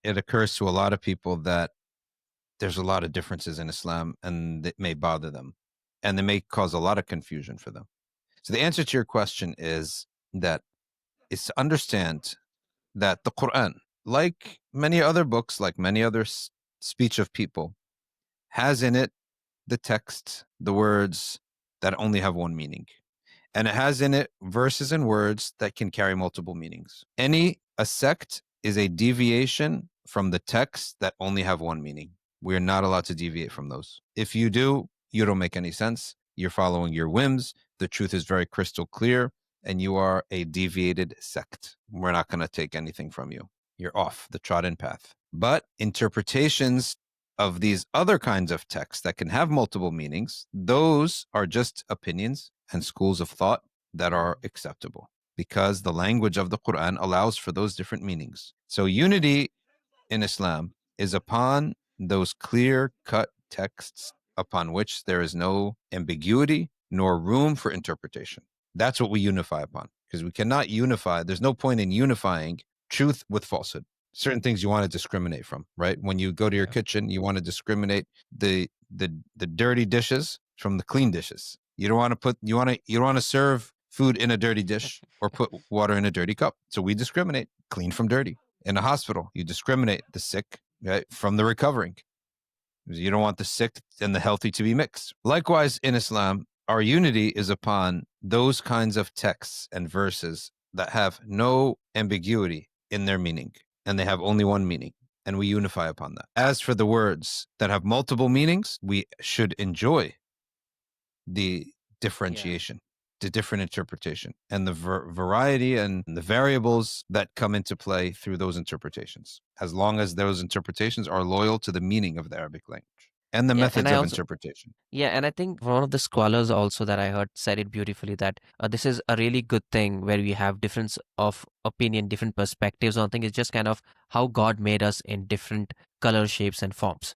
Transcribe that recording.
it occurs to a lot of people that there's a lot of differences in Islam, and it may bother them, and they may cause a lot of confusion for them. So the answer to your question is to understand that the Qur'an, like many other books, like many other speech of people, has in it the text, the words that only have one meaning. And it has in it verses and words that can carry multiple meanings. A sect is a deviation from the texts that only have one meaning. We are not allowed to deviate from those. If you do, you don't make any sense. You're following your whims. The truth is very crystal clear, and you are a deviated sect. We're not going to take anything from you. You're off the trodden path. But interpretations of these other kinds of texts that can have multiple meanings, those are just opinions and schools of thought that are acceptable because the language of the Qur'an allows for those different meanings. So unity in Islam is upon those clear-cut texts upon which there is no ambiguity nor room for interpretation. That's what we unify upon, because we cannot unify. There's no point in unifying truth with falsehood. Certain things you want to discriminate from, right? When you go to your kitchen, you want to discriminate the dirty dishes from the clean dishes. You don't want to you don't want to serve food in a dirty dish or put water in a dirty cup. So we discriminate clean from dirty. In a hospital, you discriminate the sick, right, from the recovering. You don't want the sick and the healthy to be mixed. Likewise, in Islam, our unity is upon those kinds of texts and verses that have no ambiguity in their meaning, and they have only one meaning, and we unify upon that. As for the words that have multiple meanings, we should enjoy the differentiation, the different interpretation, and the variety and the variables that come into play through those interpretations, as long as those interpretations are loyal to the meaning of the Arabic language and the Yeah, and methods I of also interpretation. Yeah, and I think one of the scholars also that I heard said it beautifully that this is a really good thing where we have difference of opinion, different perspectives on things. It's just kind of how God made us in different color, shapes, and forms.